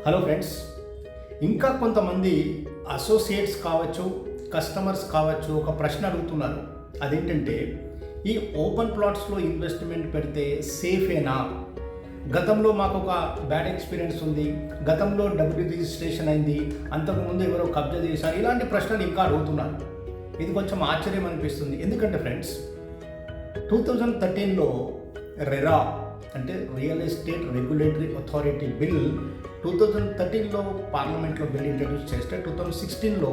Hello friends, ఇంకా కొంతమంది associates కావచ్చు, కస్టమర్స్ కావచ్చు, ఒక ప్రశ్న అడుగుతున్నారు. అదేంటంటే, ఈ ఓపెన్ ప్లాట్స్లో ఇన్వెస్ట్మెంట్ పెడితే సేఫేనా? గతంలో మాకు ఒక బ్యాడ్ ఎక్స్పీరియన్స్ ఉంది, గతంలో డబ్బు రిజిస్ట్రేషన్ అయింది, అంతకుముందు ఎవరో కబ్జా చేశారు, ఇలాంటి ప్రశ్నలు ఇంకా అడుగుతున్నారు. ఇది కొంచెం ఆశ్చర్యం అనిపిస్తుంది. ఎందుకంటే ఫ్రెండ్స్, 2013లో రెరా అంటే real estate regulatory authority bill 2013లో పార్లమెంట్లో బిల్ ఇంట్రడ్యూస్ చేస్తే 2016లో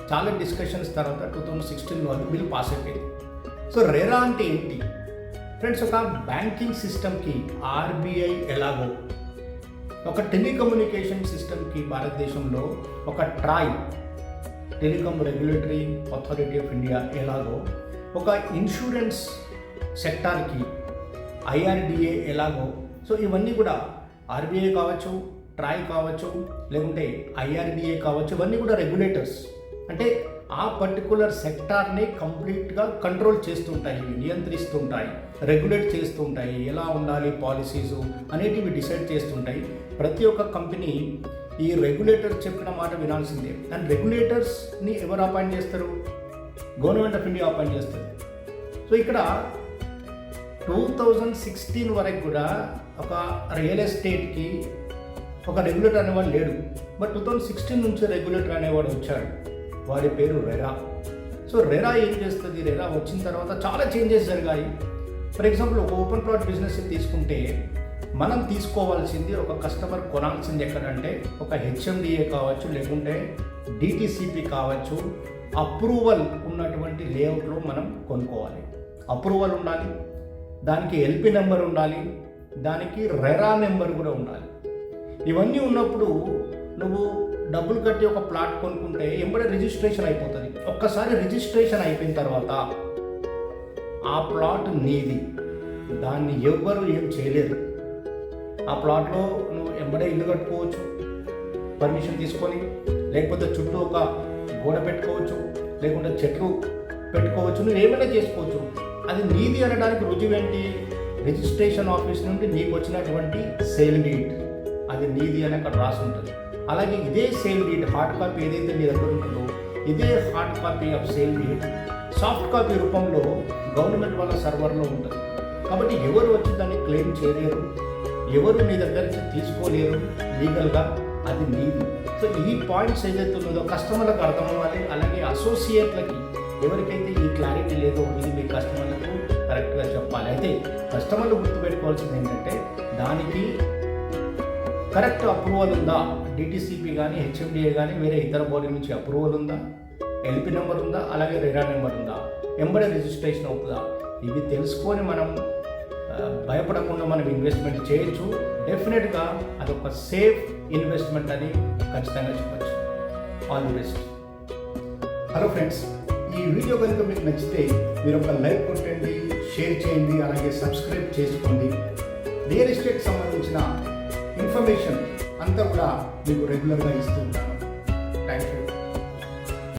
చాలా డిస్కషన్స్ తర్వాత 2016లో అది బిల్ పాస్ అయిపోయింది. సో రెరా అంటే ఏంటి ఫ్రెండ్స్? ఒక బ్యాంకింగ్ సిస్టమ్కి ఆర్బీఐ ఎలాగో, ఒక టెలికమ్యూనికేషన్ సిస్టమ్కి భారతదేశంలో ఒక Troy telecom regulatory authority of India ఎలాగో, ఒక ఇన్సూరెన్స్ సెక్టార్కి ఐఆర్డిఏ ఎలాగో, సో ఇవన్నీ కూడా ఆర్బీఐ కావచ్చు, ట్రాయ్ కావచ్చు, లేకుంటే ఐఆర్డిఏ కావచ్చు, ఇవన్నీ కూడా రెగ్యులేటర్స్. అంటే ఆ పర్టికులర్ సెక్టార్ని కంప్లీట్గా కంట్రోల్ చేస్తుంటాయి, నియంత్రిస్తుంటాయి, రెగ్యులేట్ చేస్తుంటాయి, ఎలా ఉండాలి పాలసీసు అనేటివి డిసైడ్ చేస్తుంటాయి. ప్రతి ఒక్క కంపెనీ ఈ రెగ్యులేటర్ చెప్పిన మాట వినాల్సిందే. అండ్ రెగ్యులేటర్స్ని ఎవరు అపాయింట్ చేస్తారు? గవర్నమెంట్ ఆఫ్ ఇండియా అపాయింట్ చేస్తారు. సో ఇక్కడ 2016 వరకు కూడా ఒక రియల్ ఎస్టేట్కి ఒక రెగ్యులేటర్ అనేవాడు లేడు. బట్ 2016 నుంచి రెగ్యులేటర్ అనేవాడు వచ్చాడు. వాడి పేరు రెరా. సో రెరా ఏం చేస్తుంది? రెరా వచ్చిన తర్వాత చాలా చేంజెస్ జరిగాయి. ఫర్ ఎగ్జాంపుల్, ఒక ఓపెన్ ప్లాట్ బిజినెస్ తీసుకుంటే మనం తీసుకోవాల్సింది, ఒక కస్టమర్ కొనాల్సింది ఎక్కడంటే ఒక హెచ్ఎండిఏ కావచ్చు, లేకుంటే డిటిసిపి కావచ్చు, అప్రూవల్ ఉన్నటువంటి లేఅవుట్లో మనం కొనుక్కోవాలి. అప్రూవల్ ఉండాలి, దానికి ఎల్పి నెంబర్ ఉండాలి, దానికి రెరా నెంబర్ కూడా ఉండాలి. ఇవన్నీ ఉన్నప్పుడు నువ్వు డబ్బులు కట్టి ఒక ప్లాట్ కొనుక్కుంటే ఎంబడే రిజిస్ట్రేషన్ అయిపోతుంది. ఒక్కసారి రిజిస్ట్రేషన్ అయిపోయిన తర్వాత ఆ ప్లాట్ నీది, దాన్ని ఎవ్వరు ఏం చేయలేరు. ఆ ప్లాట్లో నువ్వు ఎంబడే ఇల్లు కట్టుకోవచ్చు పర్మిషన్ తీసుకొని, లేకపోతే చుట్టూ ఒక గోడ పెట్టుకోవచ్చు, లేకుంటే చెట్లు పెట్టుకోవచ్చు, నువ్వు ఏమైనా చేసుకోవచ్చు. అది నీది అనడానికి రుజువేంటి? రిజిస్ట్రేషన్ ఆఫీస్ నుండి నీకు వచ్చినటువంటి సేల్ డీడ్, అది నీది అని అక్కడ రాసి ఉంటుంది. అలాగే ఇదే సేల్ డీడ్ హార్డ్ కాపీ ఏదైతే నీ దగ్గర ఉంటుందో, ఇదే hard copy of sale deed soft copy రూపంలో గవర్నమెంట్ వాళ్ళ సర్వర్లో ఉంటుంది. కాబట్టి ఎవరు వచ్చి దాన్ని క్లెయిమ్ చేయలేరు, ఎవరు నీ దగ్గర నుంచి తీసుకోలేరు లీగల్గా, అది నీది. సో ఈ పాయింట్స్ ఏదైతే ఉన్నదో కస్టమర్లకు అర్థం అవ్వాలి. అలాగే అసోసియేట్లకి ఎవరికైతే ఈ క్లారిటీ లేదో ఇది మీ కస్టమర్లకు కరెక్ట్గా చెప్పాలి. అయితే కస్టమర్లు గుర్తుపెట్టుకోవాల్సింది ఏంటంటే, దానికి కరెక్ట్ అప్రూవల్ ఉందా, డిటిసిపి కానీ హెచ్ఎండిఏ కానీ వేరే ఇతర బాడీ నుంచి అప్రూవల్ ఉందా, ఎల్పి నెంబర్ ఉందా, అలాగే రెరా నెంబర్ ఉందా, ఎంబడే రిజిస్ట్రేషన్ అవుతుందా, ఇవి తెలుసుకొని మనం భయపడకుండా మనం ఇన్వెస్ట్మెంట్ చేయొచ్చు. డెఫినెట్గా అదొక సేఫ్ ఇన్వెస్ట్మెంట్ అని ఖచ్చితంగా చెప్పచ్చు. All the best. Hello friends, ఈ వీడియో కనుక మీకు నచ్చితే మీరు ఒక లైక్ కొట్టండి, షేర్ చేయండి, అలాగే సబ్స్క్రైబ్ చేసుకోండి. రియల్ ఎస్టేట్ సంబంధించిన ఇన్ఫర్మేషన్ అంతా కూడా మీకు రెగ్యులర్గా ఇస్తూ ఉంటాను. Thank you.